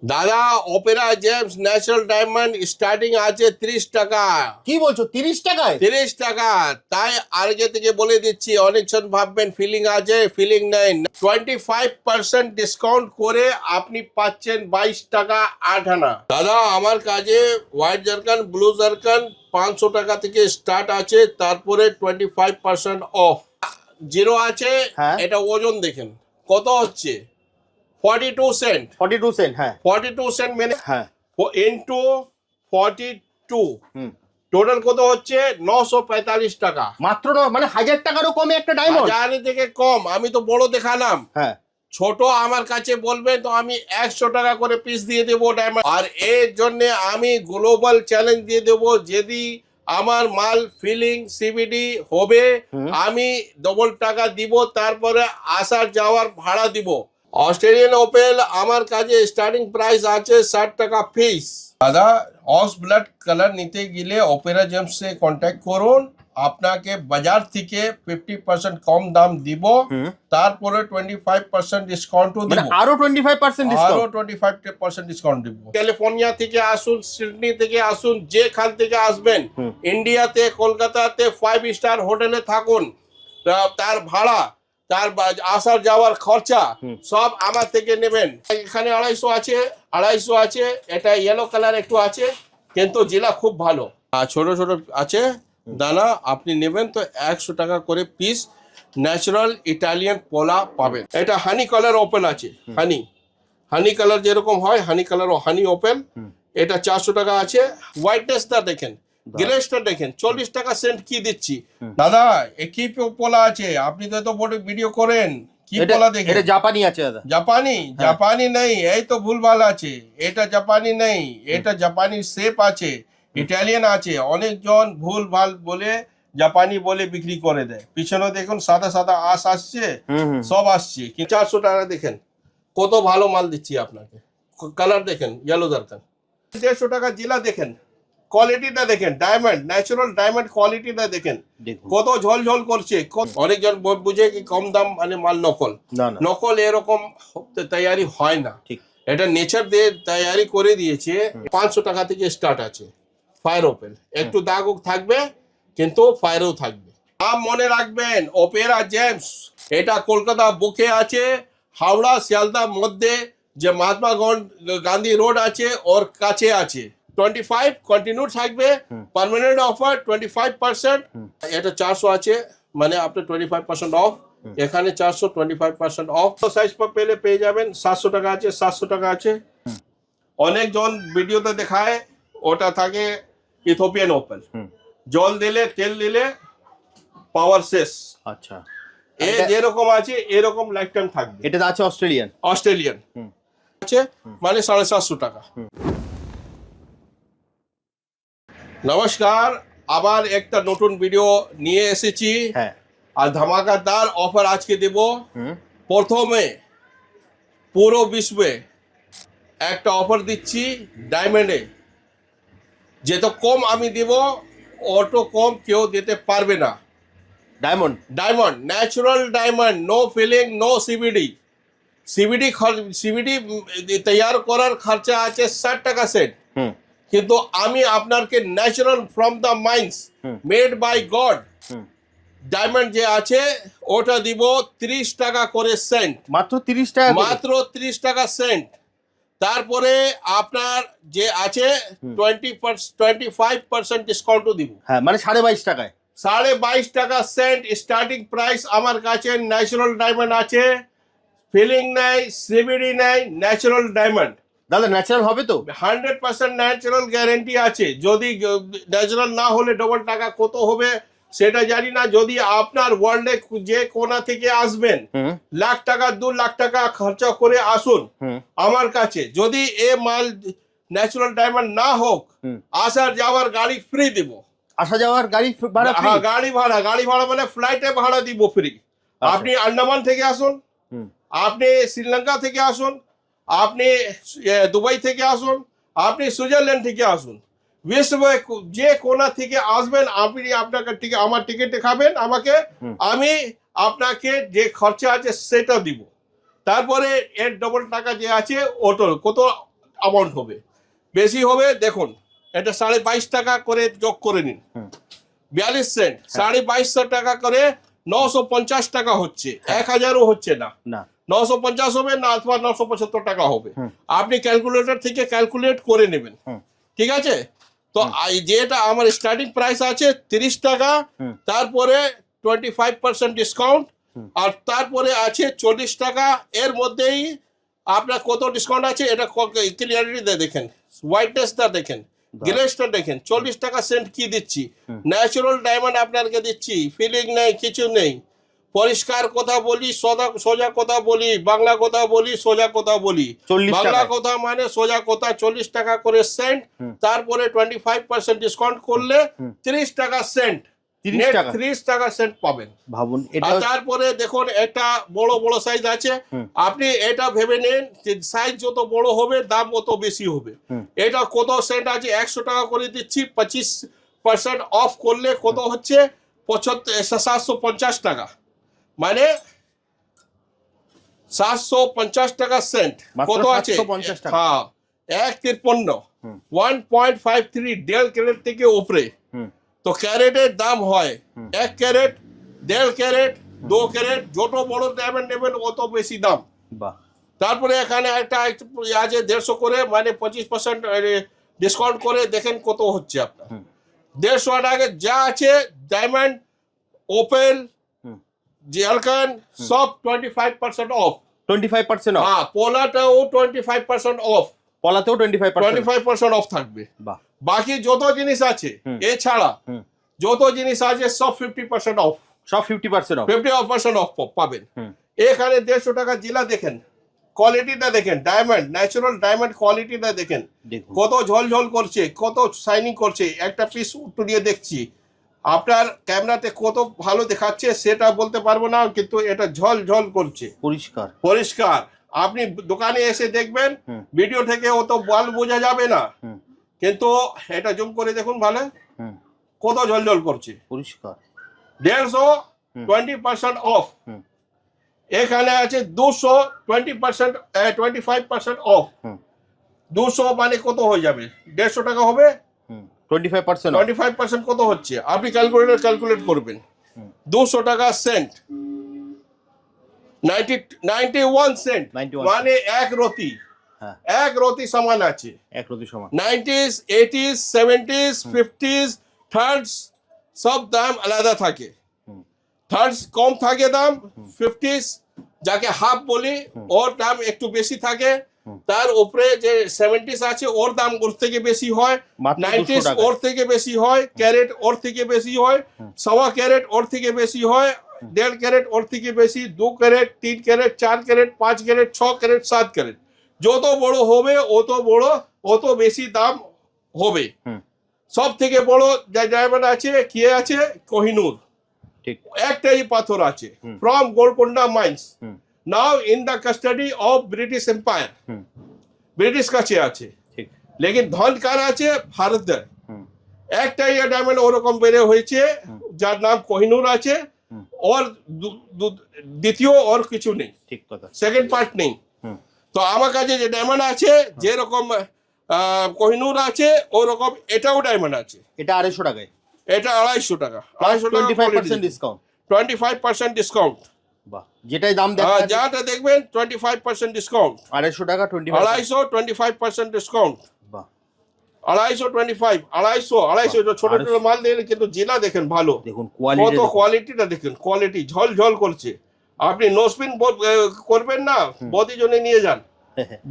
দাদা Opera James natural diamond starting আছে 30 টাকা। কি বলছো 30 টাকায়? 30 টাকা। তাই আগে থেকে বলে দিচ্ছি, অনেকজন ভাববেন ফিলিং আছে, ফিলিং নেই। 25% ডিসকাউন্ট করে আপনি পাচ্ছেন 22 টাকা 8 আনা। দাদা আমার কাছে হোয়াইট জারকান, ব্লু জারকান 500 টাকা থেকে স্টার্ট আছে, তারপরে 25% অফ। জিরো আছে, হ্যাঁ। এটা ওজন দেখেন কত হচ্ছে, 42 সেন্ট। 42 সেন্ট। হ্যাঁ 42 সেন্ট মানে হ্যাঁ। ইন্টু 42, হুম। টোটাল কত হচ্ছে 945 টাকা। মাত্র মানে 1000 টাকারও কমে একটা ডায়মন্ড। হাজারের থেকে কম। আমি তো বড় দেখালাম, হ্যাঁ। ছোট আমার কাছে বলবেন তো আমি 100 টাকা করে পিস দিয়ে দেবো ডায়মন্ড। আর এর জন্য আমি গ্লোবাল চ্যালেঞ্জ দিয়ে দেবো, যদি আমার মাল ফিলিং সিবিডি হবে আমি ডবল টাকা দিব, তারপরে আসার যাওয়ার ভাড়া দিব। অস্ট্রেলিয়ান ওপেল আমার কাছে স্টার্টিং প্রাইস আছে 60 টাকা পিস। দাদা অস ব্লাড কালার নিতে গেলে অপেরা জেমসে কন্ট্যাক্ট করুন, আপনাকে বাজার থেকে 50% কম দাম দিব, তারপরে 25% ডিসকাউন্টও মানে দিব। আরো 25% আরো ডিসকাউন্ট। 25% ডিসকাউন্ট দিব। ক্যালিফোর্নিয়া থেকে আসুন, সিডনি থেকে আসুন, যেখান থেকে আসবেন, ইন্ডিয়াতে কলকাতাতে 5 স্টার হোটেলে থাকুন, তার ভাড়া, তার আসার যাওয়ার খরচা সব আমার থেকে নেবেন। এখানে 250 আছে, 250 আছে। এটা ইয়েলো কালার একটু আছে, কিন্তু জেলা খুব ভালো। আর ছোট ছোট আছে দানা, আপনি নেবেন তো 100 টাকা করে পিস ন্যাচারাল ইটালিয়ান পোলা পাবেন। এটা হানি কালার ওপেন আছে, হানি কালার যেরকম হয় হানি কালার ও হানি ওপেন, এটা 400 টাকা আছে। হোয়াইটনেসটা দেখেন, গ্লেজটা দেখেন, 40 টাকা সেন্ট কি দিচ্ছি। দাদা একই পোলা আছে, আপনি তো বড় ভিডিও করেন, কি পোলা দেখেন। এটা জাপানি আছে দাদা। জাপানি? জাপানি নেই, এই তো ভুলভাল আছে। এটা জাপানি নেই, এটা জাপানি শেপ আছে, ইটালিয়ান আছে। অনেকজন ভুলভাল বলে জাপানি বলে বিক্রি করে দেয়। পিছনে দেখুন সাদা সাদা আঁশ আসছে, সব আসছে। 400 টাকা দেখেন, কত ভালো মাল দিচ্ছি আপনাকে। কালার দেখেন, ইয়েলো দরকার। 150 টাকা জেলা দেখেন, কোয়ালিটিটা দেখেন, ডায়মন্ড ন্যাচারাল ডায়মন্ড কোয়ালিটিটা দেখেন কত ঝলঝল করছে। অনেকজন বুঝে কি কম দাম মানে মাল নকল। নকল এরকম তৈরি হয় না, এটা নেচার দিয়ে তৈরি করে দিয়েছে। 500 টাকা থেকে স্টার্ট আছে ফায়ার ওপেন, একটু দাগ থাকবে কিন্তু ফায়ারও থাকবে। নাম মনে রাখবেন, অপেরা জেমস। এটা কলকাতা বুকে আছে, হাওড়া শিয়ালদার মধ্যে যে মহাত্মা গান্ধী রোড আছে ওর কাছে আছে। 25 কন্টিনিউ থাকবে, পার্মানেন্ট অফার 25%। এটা 400 আছে, মানে আপনার 25% অফ। এখানে 400, 25% অফ। সাইজ পেলে পেয়ে যাবেন। 700 টাকা আছে, 700 টাকা আছে। অনেকজন ভিডিওতে দেখায় ওটা থাকে ইথিওপিয়ান ওপেন, জল দিলে তেল দিলে পাওয়ার শেষ। আচ্ছা, এ যেরকম আছে এরকম লাইফ টাইম থাকবে। এটা আছে অস্ট্রেলিয়ান আছে, মানে 750 টাকা। নমস্কার, আবার একটা নতুন ভিডিও নিয়ে এসেছি। আর ধামাকাদার অফার আজকে দেব। প্রথমে পুরো বিশ্বে একটা অফার দিচ্ছি ডায়মন্ডে, যত কম আমি দেব অত কম কেউ দিতে পারবে না। Diamond natural diamond, no filling, no CVD. CVD তৈরি করার খরচা আছে 60 টাকা সেট, কিন্তু আমি আপনাকে natural from the mines, made by God diamond যে আছে ওটা দিব 30 টাকা করে সেন্ট। মাত্র 30 টাকা, মাত্র 30 টাকা সেন্ট। তারপরে আপনার যে আছে 25% ডিসকাউন্টও দিব। হ্যাঁ, মানে 22.5 টাকায়। 22.5 টাকা সেন্ট স্টার্টিং প্রাইস আমার কাছে। ন্যাচারাল ডায়মন্ড আছে, ফিলিং নাই, সিবিডি নাই, ন্যাচারাল ডায়মন্ড। দাদা ন্যাচারাল হবে তো? 100% ন্যাচারাল গ্যারেন্টি আছে। যদি ন্যাচারাল না হলে ডবল টাকা কত হবে সেটা জানি না। যদি আপনার ওয়ার্ল্ডে যে কোনা থেকে আসবেন, লাখ টাকা 2 লাখ টাকা খরচা করে আসুন আমার কাছে, যদি এ মাল ন্যাচারাল ডায়মন্ড না হোক, আসার যাওয়ার গাড়ি ফ্রি দিব। আসা যাওয়ার গাড়ি ভাড়া? হ্যাঁ, গাড়ি ভাড়া মানে ফ্লাইটে ভাড়া দিব ফ্রি। আপনি আন্দামান থেকে আসুন, আপনি শ্রীলঙ্কা থেকে আসুন, আপনি দুবাই থেকে আসুন, আপনি সুইজারল্যান্ড থেকে আসুন, বিশ্বে যে কোনা থেকে আসবেন আপনি আপনাকে আমার টিকিট দেখাবেন আমাকে, আমি আপনাকে যে খরচা আছে সেটা দিব। তারপরে এর ডবল টাকা যে আছে ওটার কত অ্যামাউন্ট হবে। বেশি হবে দেখুন, এটা 22.5 টাকা করে যোগ করে নিন, 42 সেন্ট, 2250 টাকা করে 950 টাকা হচ্ছে, 1000ও হচ্ছে না, না 950 হবে না, অথবা 975 টাকা হবে। আপনি ক্যালকুলেটর থেকে ক্যালকুলেট করে নেবেন, ঠিক আছে? তো যেটা আমার স্টার্টিং প্রাইস আছে 30 টাকা, তারপরে 25% ডিসকাউন্ট, আর তারপরে আছে 40 টাকা। এর মধ্যেই আপনার কত ডিসকাউন্ট আছে এটা ক্লিয়ারিটি দেখেন, হোয়াইটনেসটা দেখেন, গ্লেজটা দেখেন। 40 টাকা সেন্ট কি দিচ্ছি, ন্যাচারাল ডায়মন্ড আপনাকে দিচ্ছি, ফিলিং নেই, কিছু নেই, পরিষ্কার কথা বলি, সোজা কথা বলি, বাংলা কথা বলি, সোজা কথা বলি। 40 বাংলা টাকায়। কথা মানে সোজা কথা, 40 টাকা করে সেন্ট, তারপরে 25% ডিসকাউন্ট করলে 30 টাকা সেন্ট, 30 টাকা 30 টাকা সেন্ট পাবেন। ভাবুন এটা। আর তারপরে দেখুন একটা বড় বড় সাইজ আছে, আপনি এটা ভেবে নিন যে সাইজ যত বড় হবে দাম অত বেশি হবে। এটা কত সেন্ট আছে, 100 টাকা করে দিচ্ছি, 25% অফ করলে কত হচ্ছে, 750 টাকা, মানে 750 টাকা সেন্ট। মাত্র কত আছে? 750 টাকা। হ্যাঁ, 153, 1.53 দেড় ক্যারেট থেকে উপরে। তো ক্যারেটের দাম হয় 1 ক্যারেট, 1.5 ক্যারেট, 2 ক্যারেট, যত বড় ডায়মন্ড নেবেন অত বেশি দাম। বাহ, তারপরে এখানে একটা আছে 150 করে, মানে 25% ডিসকাউন্ট করে, দেখেন কত হচ্ছে আপনার। 150 টাকা যা আছে ডায়মন্ড, ওপেল, জেলকান সব 25% অফ। 25% অফ। হ্যাঁ, পোলাটাও 25% অফ, পলাতেও 25%। 25% অফ থাকবে। বাহ, বাকি যত জিনিস আছে এছাড়া যত জিনিস আছে সব 50% অফ, সব 50% অফ। 50% অফ পাবেন। এখানে 150 টাকা জেলা দেখেন, কোয়ালিটিটা দেখেন, ডায়মন্ড, ন্যাচারাল ডায়মন্ড কোয়ালিটিটা দেখেন, দেখুন কত ঝলঝল করছে, কত শাইনিং করছে। একটা পিস উঠিয়ে দেখছি, আপনার ক্যামেরাতে কত ভালো দেখাচ্ছে সেটা বলতে পারবো না, কিন্তু এটা ঝলঝল করছে, পরিষ্কার। পরিষ্কার। আপনি দোকানে এসে দেখবেন, ভিডিও থেকে অত বল বোঝা যাবে না, কিন্তু এটা জুম করে দেখুন ভালো, কত ঝলঝল করছে, পরিষ্কার। 150, 20% অফ। এখানে আছে 200, 20%, 25% অফ। 200 মানে কত হয়ে যাবে, 150 টাকা হবে, 25% অফ। 25% কত হচ্ছে, আপনি ক্যালকুলেট করবেন। 200 টাকা সেন্ট, 91 সেন্ট, 91 মানে এক রতি, হ্যাঁ, এক রতি সমান আছে। এক রতি সমান। 90s, 80s, 70s, 50s, thirds সব দাম আলাদা থাকে। থার্ডস কম থাকে দাম, 50s যাকে হাফ বলি ওর দাম একটু বেশি থাকে, তার উপরে যে 70s আছে ওর দাম ওর থেকে বেশি হয়, মাত্র 90s 200 টাকা। ওর থেকে বেশি হয়, ক্যারেট ওর থেকে বেশি হয়, 1.25 ক্যারেট ওর থেকে বেশি হয়, 1.5 ক্যারেট ওর থেকে বেশি, 2 carat, 3 carat, 4 carat, 5 carat, 6 carat, 7 carat. যত বড় হবে অত বেশি দাম হবে। সব থেকে বড় যে ডায়মন্ড আছে কি আছে, কোহিনূর, ঠিক। একটাই পাথর আছে, from Golconda mines, now in the custody of British empire, British কাছে আছে, ঠিক। লেকিন ধন কার আছে, ভারতের। একটাই ডায়মন্ড ওরকম বেড়ে হয়েছে যার নাম কোহিনূর আছে, ওর দ্বিতীয় ওর কিছু নেই, ঠিক কথা। সেকেন্ড পার্ট নেই। তো আমার কাছে যে ডায়মন্ড আছে, যেরকম কোহিনূর আছে ওরকম এটাও ডায়মন্ড আছে। এটা 250 টাকায়, এটা 250 টাকা, 250 টাকা 25% ডিসকাউন্ট। 25% ডিসকাউন্ট। বাহ, যেটাই দাম দেখা যাচ্ছে যাটা দেখবেন 25% ডিসকাউন্ট, 250 টাকা, 25। 250, 25% ডিসকাউন্ট, বাহ, 250, 25, 250 ছোট ছোট মাল দিলে, কিন্তু জেলা দেখেন ভালো, দেখুন কত কোয়ালিটি। কোয়ালিটিটা দেখেন, কোয়ালিটি ঝলঝল করছে। আপনি নোসপিন করবেন না, বদি জন্য নিয়ে যান,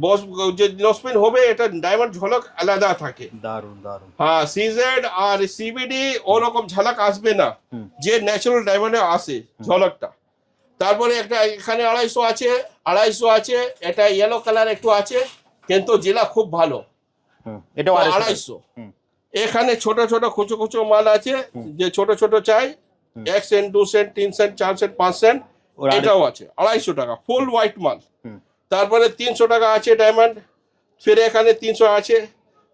বস যে নোসপিন হবে এটা ডায়মন্ড ঝলক আলাদা থাকে। দারুন দারুন। হ্যাঁ, সিজেড আর সিবিডি ওরকম ঝলক আসবে না, যে ন্যাচারাল ডায়মন্ডে আসে ঝলকটা। তারপরে একটা এখানে 250 আছে, 250 আছে, এটা ইয়েলো কালার একটু আছে, কিন্তু জেলা খুব ভালো, এটাও 250। এখানে ছোট ছোট খুচো খুচো মাল আছে, যে ছোট ছোট চাই, 1 cent, 2 cent, 3 cent, 4 cent, 5 cent, এটাও আছে 250 টাকা, ফুল হোয়াইট মাল। তারপরে 300 টাকা আছে ডায়মন্ড, ফির এখানে 300 আছে,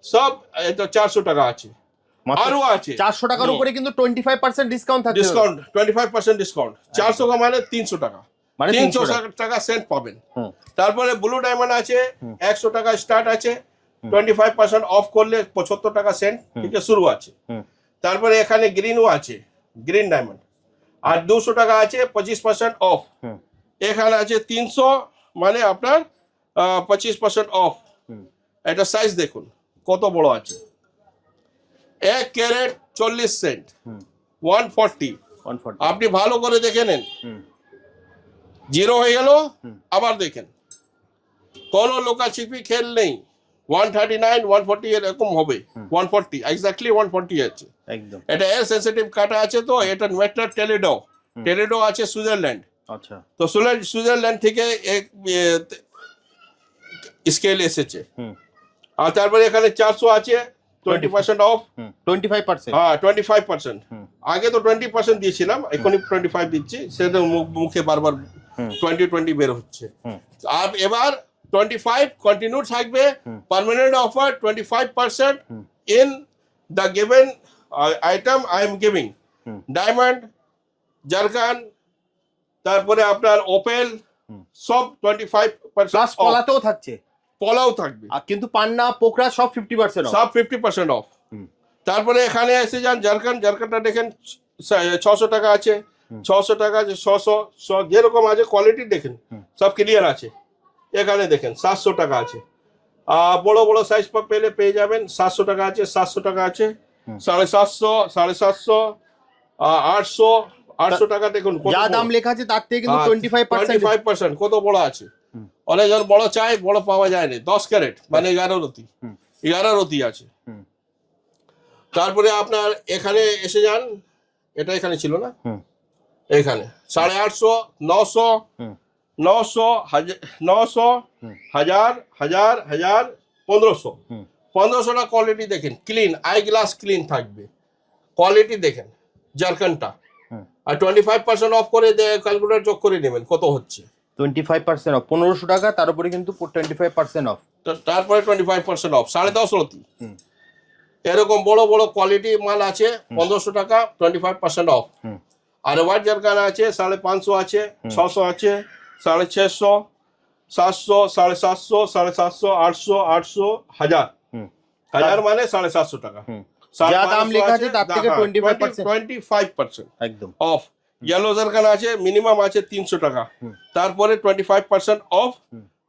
সব এটা 400 টাকা আছে, আরো আছে 400 টাকার উপরে কিন্তু 25% ডিসকাউন্ট থাকছে। Discount, 25% discount. 400 কা মানে 300 টাকা, মানে 300 টাকা সেন্ট পাবেন। তারপরে ব্লু ডায়মন্ড আছে, 100 টাকা স্টার্ট আছে, 25% অফ করলে 75 টাকা সেন্ট থেকে শুরু আছে। তারপরে এখানে গ্রিনও আছে, গ্রিন ডায়মন্ড, আর 200 টাকা আছে 25% অফ। এখানে আছে 300, মানে আপনার 25% অফ। এটা সাইজ দেখুন কত বড় আছে, 1 ক্যারেট 40 সেন্ট, 140। আপনি ভালো করে দেখে নেন, জিরো হয়ে গেল, আবার দেখেন কোনো লোকাছিপি খেল নেই। 139, 140 এরকম হবে, 140 এক্স্যাক্টলি 140 আছে একদম। এটা এয়ার সেন্সিটিভ কাটা আছে, তো এটা মেটার টেলিডো, টেলিডো আছে সুইজারল্যান্ড। আচ্ছা, তো সুইজারল্যান্ড থেকে এক স্কেল এসেছে। আর তারপরে এখানে 400 আছে 20% অফ, 25%। হ্যাঁ 25%। আগে তো 20% দিয়েছিলাম, এখনই 25 দিচ্ছি, সেটা মুখে বারবার 20 বের হচ্ছে। আর এবার 25 কন্টিনিউ থাকবে, permanent offer 25% in the given item I am giving. Diamond, zircon, তারপরে আপনার ওপেল, সব 25% প্লাস পলাতেও থাকছে, পলাও থাকবে, আর কিন্তু পান্না পোকরা সব 50% অফ। সব 50% অফ। তারপরে এখানে এসে যান জারকান, জারকানটা দেখেন 600 টাকা আছে, 600 টাকা আছে, 600 যেরকম আছে কোয়ালিটি দেখেন সব ক্লিয়ার আছে। এখানে দেখেন 700 টাকা আছে, বড় বড় সাইজ পেলে পেয়ে যাবেন। 700 টাকা আছে, 700 টাকা আছে, 750, 750, 800, 800 টাকা দেখুন কত যা বড়। দাম লেখা আছে তার থেকে কিন্তু 25% 25% কত বড় আছে। অনেকজন বড় চাই, বড় পাওয়া যায় না। 10 ক্যারেট মানে 11 রতি, 11 রতি আছে। তারপরে আপনার এখানে এসে যান, এটা এখানে ছিল না, এখানে 850, 900, 900, 900, 1000, 1000, 1000, 1500। 1500টা কোয়ালিটি দেখেন, ক্লিন আই গ্লাস ক্লিন থাকবে, কোয়ালিটি দেখেন জারকানটা। আর 25% অফ করে ক্যালকুলেটর যোগ করে নেবেন কত হচ্ছে। 25% অফ 1500 টাকা, তার উপরে কিন্তু 25% অফ। তারপরে 25% অফ 10.5 রতি। এরকম বড় বড় কোয়ালিটি মাল আছে 1500 টাকা 25% অফ। আর হোয়াইট জারকান আছে 550 আছে, 600 আছে, 650, 700, 750, 750, 800, 800, 1000, 1000 মানে 750 টাকা। যা দাম লেখা আছে তার থেকে 25% একদম অফ। ইয়েলো জারকান আছে মিনিমাম আছে 300 টাকা, তারপরে 25% অফ,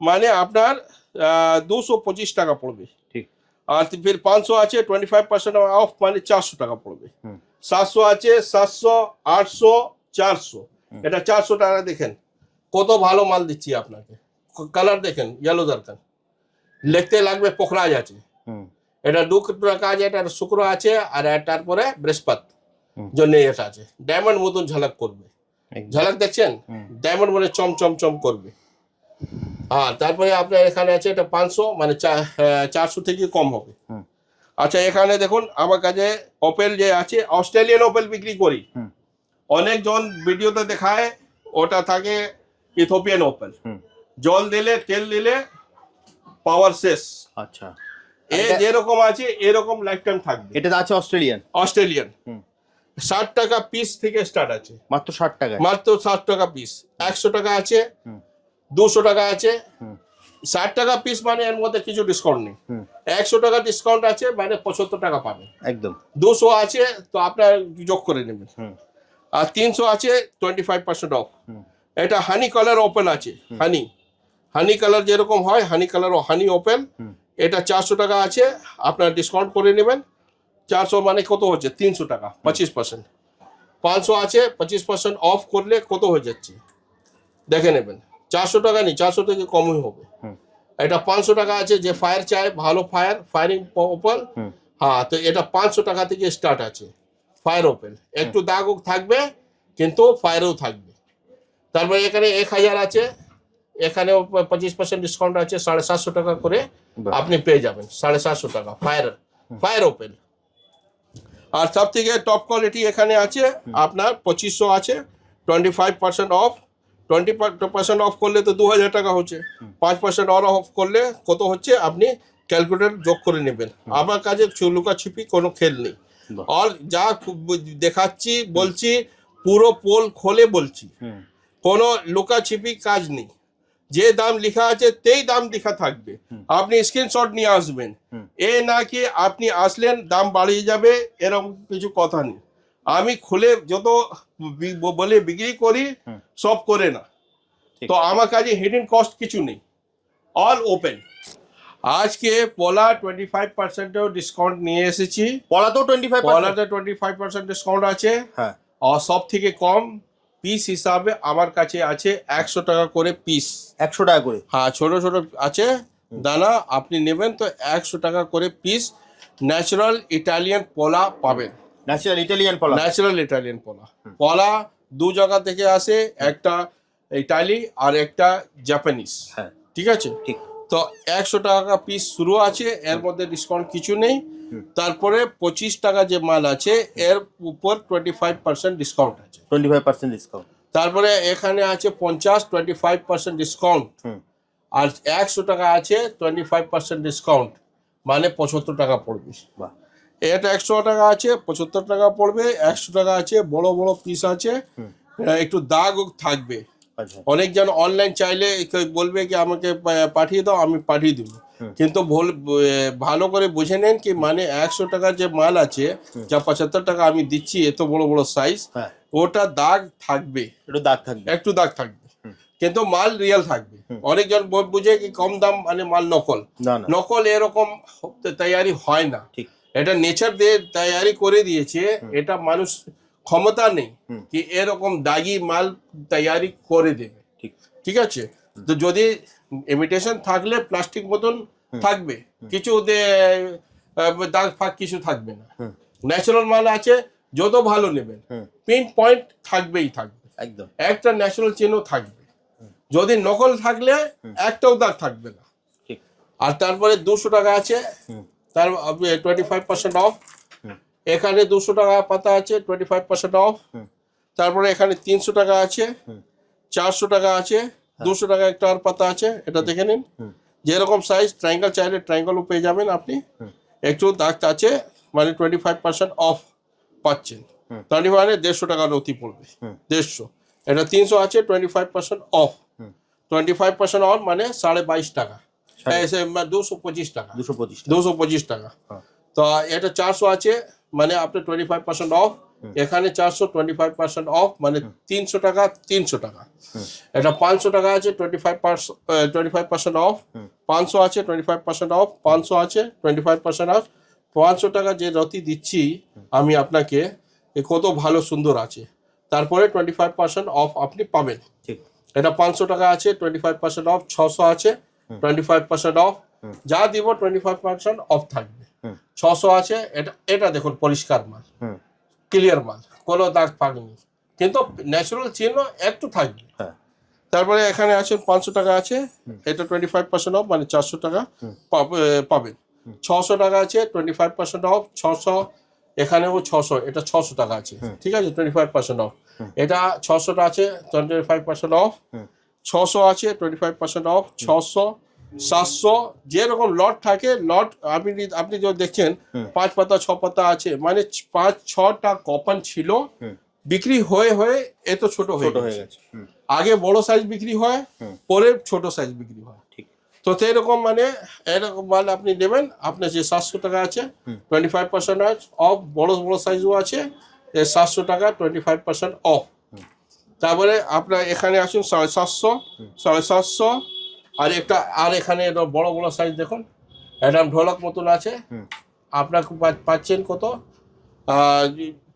মানে আপনার 225 টাকা পড়বে। ঠিক। আর ফির 500 আছে 25% অফ, মানে 400 টাকা পড়বে। 700 আছে, 700, 800, 400, এটা 400 টাকা। দেখেন কত ভালো মাল দিচ্ছি আপনাকে। কালার দেখেন, ইয়েলো জারকান লিখতে লাগবে পোখরাজ আছে, এটা 2 টাকা আছে, এটা শুক্র আছে, আর তারপরে বৃহস্পতি জন্য এটা আছে। ডায়মন্ড মতন ঝলক করবে, ঝলক দেখছেন, ডায়মন্ড মানে চম চম চম করবে। হ্যাঁ, তারপরে আপনার এখানে আছে এটা 500, মানে 400 থেকে কম হবে। আচ্ছা, এখানে দেখুন আমার কাছে ওপেল যে আছে, অস্ট্রেলিয়ান ওপেল বিক্রি করি। অনেকজন ভিডিওতে দেখায় ওটা থাকে ইথিওপিয়ান ওপেল, জল দিলে তেল দিলে পাওয়ার শেষ। আচ্ছা, এ যেরকম আছে এরকম লাইফ টাইম থাকবে। এটা আছে অস্ট্রেলিয়ান। 60 টাকা পিস থেকে স্টার্ট আছে, মাত্র 60 টাকা, মাত্র 60 টাকা পিস। 100 টাকা আছে, 200 টাকা আছে। 60 টাকা পিস মানে এর মধ্যে কিছু ডিসকাউন্ট নেই। 100 টাকা ডিসকাউন্ট আছে, মানে 75 টাকা পাবেন একদম। 200 আছে তো আপনার যোগ করে নেবেন। আর 300 আছে 25% অফ। এটা হানি কালার ওপেন আছে, হানি কালার যেরকম হয়, হানি কালার ও হানি ওপেন, এটা 400 টাকা আছে, আপনার ডিসকাউন্ট করে নেবেন। 400 মানে কত হচ্ছে 300 টাকা, 25%। 500 আছে, 25% অফ করলে কত হয়ে যাচ্ছে দেখে নেবেন। 400 টাকা নেই, 400 থেকে কমই হবে। এটা 500 টাকা আছে, যে ফায়ার চায়, ভালো ফায়ারিং ওপেল। হ্যাঁ, তো এটা 500 টাকা থেকে স্টার্ট আছে ফায়ার ওপেল। একটু দাগ থাকবে কিন্তু ফায়ারও থাকবে। তারপরে এখানে 1000 আছে, এখানেও 25% ডিসকাউন্ট আছে, 750 টাকা করে আপনি পেয়ে যাবেন। 750 টাকা ফায়ার ওপেল। আর সব থেকে টপ কোয়ালিটি এখানে আছে আপনার 2500 আছে, 25% অফ। 20% অফ করলে তো 2000 টাকা হচ্ছে, 5% আর অফ করলে কত হচ্ছে আপনি ক্যালকুলেটর যোগ করে নেবেন। আমার কাছে লুকাছিপি কোনো খেল নেই। আর যা দেখাচ্ছি বলছি পুরো পোল খোলে বলছি, কোনো লুকাছিপি কাজ নেই। যে দাম লেখা আছে তেই দাম লেখা থাকবে। আপনি স্ক্রিনশট নিয়ে আসবেন, এ না কি আপনি আসলেন দাম বাড়িয়ে যাবে এরকম কিছু কথা নেই। আমি খুলে যত বলে বিক্রি করি সব করে না, তো আমার কাছে হিডেন কস্ট কিছু নেই, অল ওপেন। আজকে পলা 25% ডিসকাউন্ট নিয়ে এসেছি। পলাতেও 25%? পলাতে 25% ডিসকাউন্ট আছে। হ্যাঁ, আর সব থেকে কম পিস হিসাবে আমার কাছে আছে 100 টাকা করে পিস। 100 টাকা করে? হ্যাঁ, ছোট ছোট আছে দানা, আপনি নেবেন তো 100 টাকা করে পিস। ন্যাচারাল ইটালিয়ান পলা পাবেন। ন্যাচারাল ইটালিয়ান পলা? ন্যাচারাল ইটালিয়ান পলা। পলা দু জায়গা থেকে আসে, একটা ইটালি আর একটা জাপানিজ। হ্যাঁ, ঠিক আছে, ঠিক। তো 100 টাকা পিস শুরু আছে, এর মধ্যে ডিসকাউন্ট কিছু নেই। তারপরে 25 টাকা যে মাল আছে এর উপর 25% ডিসকাউন্ট আছে। 25% ডিসকাউন্ট। তারপরে এখানে আছে 25% ডিসকাউন্ট। আর 100 টাকা আছে 25% ডিসকাউন্ট, মানে 75 টাকা পড়বে। বাহ। এটা 100 টাকা আছে 75 টাকা পড়বে। 100 টাকা আছে, বড় বড় পিস আছে, একটু দাগ থাকবে। আচ্ছা। অনেকজন অনলাইন চাইলে বলবে কি আমাকে পাঠিয়ে দাও, আমি পাঠিয়ে দেবো, কিন্তু ভালো করে বুঝে নেন কি মানে 100 টাকার যে মাল আছে, যা 75 টাকা আমি দিচ্ছি এত বড় বড় সাইজ, ওটা দাগ থাকবে, একটু দাগ থাকবে, একটু দাগ থাকবে, কিন্তু মাল রিয়েল থাকবে। অনেকজন বুঝে কি কম দাম মানে মাল নকল। নকল এরকম তৈরি হয় না, এটা নেচার দিয়ে তৈরি করে দিয়েছে। এটা মানুষ ক্ষমতা নেই কি এরকম দাগি মাল তৈরি করে দেবে। ঠিক আছে, তো যদি ইমিটেশন থাকলে প্লাস্টিক মতন থাকবে, কিছু দাগ ফাগ কিছু থাকবে না। ন্যাচারাল মাল আছে, যত ভালো নেবেন পিন পয়েন্ট থাকবেই থাকবে, একদম একটা ন্যাচারাল চিহ্ন থাকবে। যদি নকল থাকলে একটাও দাগ থাকবে না। আর তারপরে 200 টাকা আছে, তার 25% অফ। এখানে 200 টাকা পাতা আছে, 25% অফ। তারপরে এখানে 300 টাকা আছে, 400 টাকা আছে, 200 টাকা একটা আর পাতা আছে, এটা দেখে নিন। যেরকম সাইজ ট্রায়াঙ্গেল চাইলে ট্রায়াঙ্গেলও পেয়ে যাবেন আপনি। একটু দাগ আছে, মানে 25% অফ পাচ্ছেন। 150 টাকা নথি পড়বে, 150। এটা 300 আছে, 25% অফ। 25% অফ মানে 22.5 টাকা, 225 টাকা, 225 টাকা। তো এটা 400 আছে, মানে আপনার 25% অফ। এখানে 400, 25% অফ, মানে 300 টাকা, 300 টাকা। এটা 500 টাকা আছে, 25% অফ। 500 আছে, 25% অফ। 500 আছে, 25% অফ। 500 টাকা যে রতি দিচ্ছি আমি আপনাকে, কত ভালো সুন্দর আছে। তারপরে 25% অফ আপনি পাবেন। এটা 500 টাকা আছে, 25% অফ। 600 আছে, 25% অফ। যা দিব 25% অফ থাকবে। 600 আছে, এটা দেখুন পরিষ্কার মাল, ক্লিয়ার মাল, কোনো দাগ ফাগ নেই, কিন্তু ন্যাচারাল চিহ্ন একটু থাকবে। তারপরে এখানে আছে 500 টাকা আছে, এটা 25% অফ, মানে 400 টাকা পাবেন। 600 টাকা আছে, 25% অফ। 600, এখানেও 600, এটা 600 টাকা আছে, ঠিক আছে, 25% অফ। এটা 600 টাকা আছে, 25% অফ। 600 আছে, 25% অফ। 600, 700, যেরকম লট থাকে লট। আপনি যদি দেখছেন 5 পাতা 6 পাতা আছে, মানে 5-6টা কপন ছিল, বিক্রি হয়ে হয়ে এত ছোট হয়ে গেছে। আগে বড় সাইজ বিক্রি হয়, পরে ছোট সাইজ বিক্রি হয়। তো সেরকম মানে এরকম মাল আপনি নেবেন। আপনার যে 700 টাকা আছে, 25% অফ, বড় বড় সাইজও আছে, 700 টাকা 25% অফ। তারপরে আপনার এখানে আসুন 750, 750, আর একটা আর এখানে বড় বড় সাইজ দেখুন, একদম ঢোলক মতন আছে। আপনার পাচ্ছেন কত?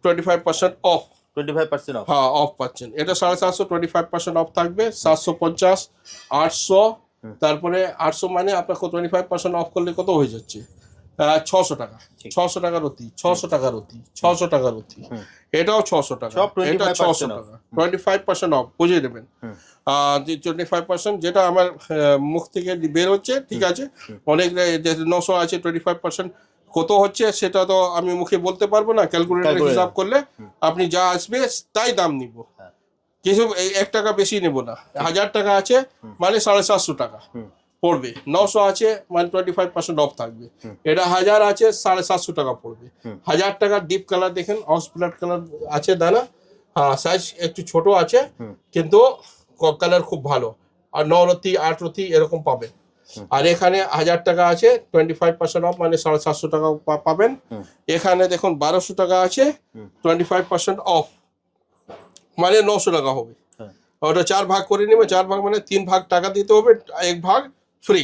25% অফ। 25% অফ? হ্যাঁ, অফ পাচ্ছেন। এটা 750, 25% অফ থাকবে। 750, 800, তারপরে 800 মানে আপনার 25% অফ করলে কত হয়ে যাচ্ছে? 600 টাকা। 600 টাকার অতি, 600 টাকার অতি, 600 টাকার অতি। এটাও 600 টাকা, এটা 600 টাকা। 25% অফ, বুঝিয়ে দেবেন। 25% যেটা আমার মুখ থেকে বের হচ্ছে, ঠিক আছে। অনেক 900 আছে, 25% কত হচ্ছে সেটা তো আমি মুখে বলতে পারবো না, ক্যালকুলেটর হিসাব করলে আপনি যা আসবে তাই দাম নিব, কিছু 1 টাকা বেশি নেব না। 1000 টাকা আছে, মানে 750 টাকা পড়বে। 900 আছে, মানে 25% অফ থাকবে। এটা 1000 আছে, 750 টাকা পড়বে। 1000 টাকা ডিপ কালার দেখেন, অক্সব্লাড কালার আছে দানা। হ্যাঁ, সাইজ একটু ছোট আছে, কিন্তু কালার খুব ভালো। আর 9 রতি 8 রতি এরকম পাবেন। আর এখানে 1000 টাকা আছে 25% অফ, মানে 750 টাকা পাবেন। এখানে দেখুন 1200 টাকা আছে 25% অফ, মানে 900 টাকা হবে। ওটা 4 ভাগ করে নেবে, 4 ভাগ মানে 3 ভাগ টাকা দিতে হবে, 1 ভাগ ফ্রি।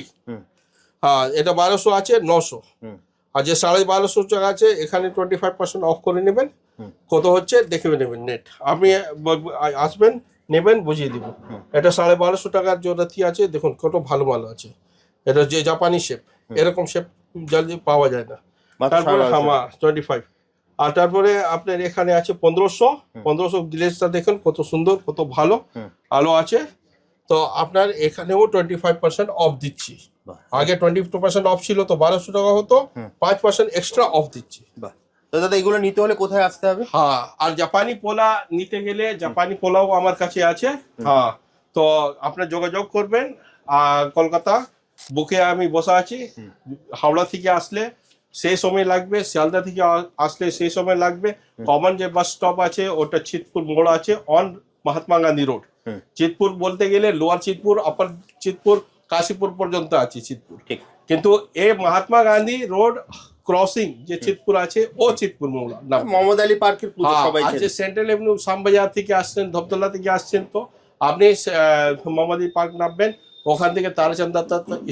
হ্যাঁ, এটা 1200 আছে 900। আর যে 1250 টাকা আছে এখানে 25% অফ করে নেবেন। কত হচ্ছে দেখে নেবেন নেট, আপনি আসবেন নেবেন বুঝিয়ে দিব। এটা 1250 টাকার যে রাতি আছে, দেখুন কত ভালো ভালো আছে। এটা যে জাপানি শেপ, এরকম শেপ জলদি পাওয়া যায় না। তারপরে হামা 25। আর তারপরে আপনার এখানে আছে 1500 গ্লেজটা দেখুন কত সুন্দর, কত ভালো আলো আছে। তো আপনার এখানেও 25% অফ দিচ্ছি। আগে 22% অফ ছিল, তো 1200 টাকা হতো, 5% এক্সট্রা অফ দিচ্ছি। তো দাদা এগুলো নিতে হলে কোথায় আসতে হবে? হ্যাঁ, আর জাপানি পোলা নিতে গেলে জাপানি পোলাও আমার কাছে আছে। হ্যাঁ, তো আপনার যোগাযোগ করবেন। আর কলকাতা বুকে আমি বসা আছি। হাওড়া থেকে আসলে সেই সময় লাগবে, শিয়ালদা থেকে আসলে সেই সময় লাগবে। কমন যে বাস স্টপ আছে ওটা চিতপুর মোড় আছে, অন মহাত্মা গান্ধী রোড। চিতপুর বলতে গেলে লোয়ার চিতপুর, আপার চিতপুর, কাশীপুর পর্যন্ত আছে চিতপুর। কিন্তু এই মহাত্মা গান্ধী রোড ক্রসিং যে চিতপুর আছে ও চিতপুর মোড় নাম। মোহাম্মদ আলী পার্কের পুজো সবাই আছে সেন্ট্রাল এভিনিউ শ্যামবাজার থেকে আসছেন, ধবতলা থেকে আসছেন, তো আপনি মোহাম্মদ আলী পার্ক নামবেন, ওখান থেকে তারাচন্দ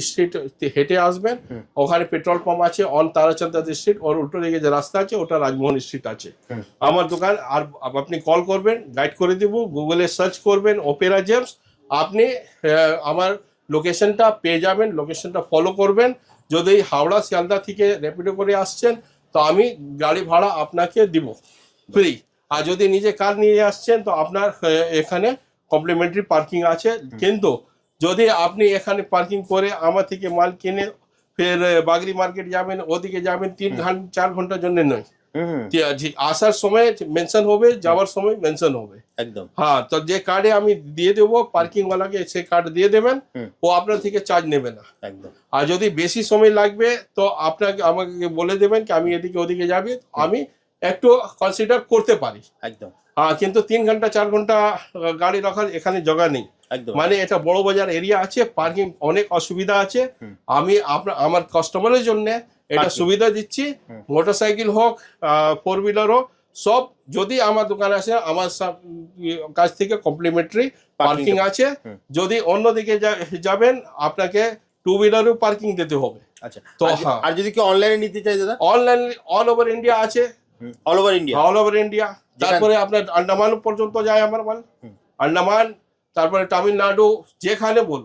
স্ট্রিট হেঁটে আসবেন। ওখানে পেট্রোল পাম্প আছে অন তারাচন্দ স্ট্রিট, ওর উল্টো দিকে যে রাস্তা আছে ওটা রাজমোহন স্ট্রিট আছে আমার দোকান। আর আপনি কল করবেন, গাইড করে দিব, গুগলে সার্চ করবেন অপেরা জেমস, আপনি আমার লোকেশনটা পেয়ে যাবেন। লোকেশনটা ফলো করবেন। যদি হাওড়া শিয়ালদা থেকে র্যাপিডো করে আসছেন তো আমি গাড়ি ভাড়া আপনাকে দিব ফ্রি। আর যদি নিজে কার নিয়ে আসছেন তো আপনার এখানে কমপ্লিমেন্টারি পার্কিং আছে। কিন্তু যদি আপনি এখানে পার্কিং করে আমার থেকে মাল কিনে ফের বাগরি মার্কেট যাবেন, ওদিকে যাবেন, 3-4 ঘন্টার জন্য নয়, আসার সময় মেনশন হবে, যাওয়ার সময় মেনশন হবে একদম। হ্যাঁ, তো যে কার্ডে আমি দিয়ে দেবো পার্কিং ওয়ালাকে, সেই কার্ড দিয়ে দেবেন, ও আপনার থেকে চার্জ নেবে না একদম। আর যদি বেশি সময় লাগবে তো আপনাকে আমাকে বলে দেবেন কি আমি এদিকে ওদিকে যাবি, আমি একটু কনসিডার করতে পারি একদম। হ্যাঁ, কিন্তু 3 ঘন্টা 4 ঘন্টা গাড়ি রাখার এখানে জায়গা নেই একদম। মানে এটা বড় বাজার এরিয়া আছে, পার্কিং অনেক অসুবিধা আছে। আমি আমার কাস্টমারের জন্য এটা সুবিধা দিচ্ছি। মোটরসাইকেল হোক, 4 হুইলার হোক, সব যদি আমার দোকানে আসে আমার কাছ থেকে কমপ্লিমেন্টারি পার্কিং আছে। যদি অন্যদিকে যাবেন আপনাকে 2 হুইলারও পার্কিং দিতে হবে। আচ্ছা, তো আর যদি কেউ অনলাইনে নিতে চায় দাদা? অনলাইন অল ওভার ইন্ডিয়া আছে, all over India, all over India. তারপরে আপনার আন্দামান পর্যন্ত যায় আমার মাল, আন্দামান, তারপরে তামিলনাড়ু, যেখানে বল,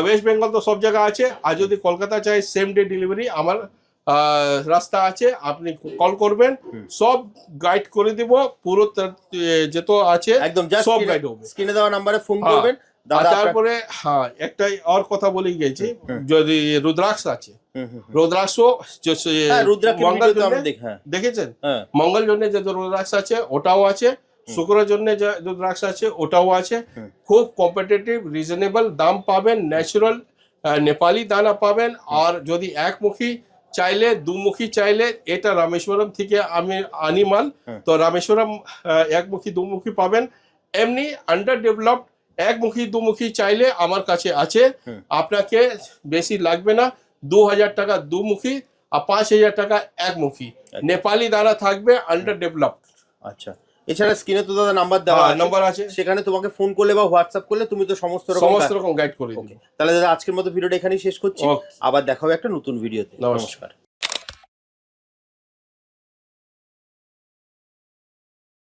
ওয়েস্ট বেঙ্গল তো সব জায়গা আছে। আর যদি কলকাতা চাই সেম ডে ডেলিভারি আমার রাস্তা আছে, আপনি কল করবেন, সব গাইড করে দিব, পুরো যত আছে একদম সব গাইড হবে। স্ক্রিনে দেওয়া নাম্বারে ফোন করবেন। তারপরে হ্যাঁ একটাই আর কথা বলে গেছি, যদি রুদ্রাক্ষ আছে, রুদ্রাক্ষ মঙ্গল দেখেছেন, মঙ্গল জন্য যে রুদ্রাক্ষ আছে ওটাও আছে, শুক্রের জন্য যে রুদ্রাক্ষ আছে ওটাও আছে। খুব কম্পিটিটিভ রিজনেবল দাম পাবেন, ন্যাচারাল নেপালি দানা পাবেন। আর যদি একমুখী চাইলে, দুমুখী চাইলে, এটা রামেশ্বরম থেকে আমি আনি মাল, তো রামেশ্বরম একমুখী দুমুখী পাবেন। এমনি আন্ডার ডেভেলপড একমুখী দুমুখী চাইলে আমার কাছে আছে। আপনাকে বেশি লাগবে না, 2000 টাকা দুমুখী আর 5000 টাকা একমুখী নেপালি দানা থাকবে, আন্ডার ডেভেলপড। আচ্ছা, এছাড়া স্ক্রিনে তো দাদা নাম্বার আছে, সেখানে তোমাকে ফোন করলে বা হোয়াটসঅ্যাপ করলে তুমি তো সমস্ত রকম গাইড করে দিবে। তাহলে দাদা আজকের মতো ভিডিওটা এখানেই শেষ করছি, আবার দেখা হবে একটা নতুন ভিডিওতে। নমস্কার।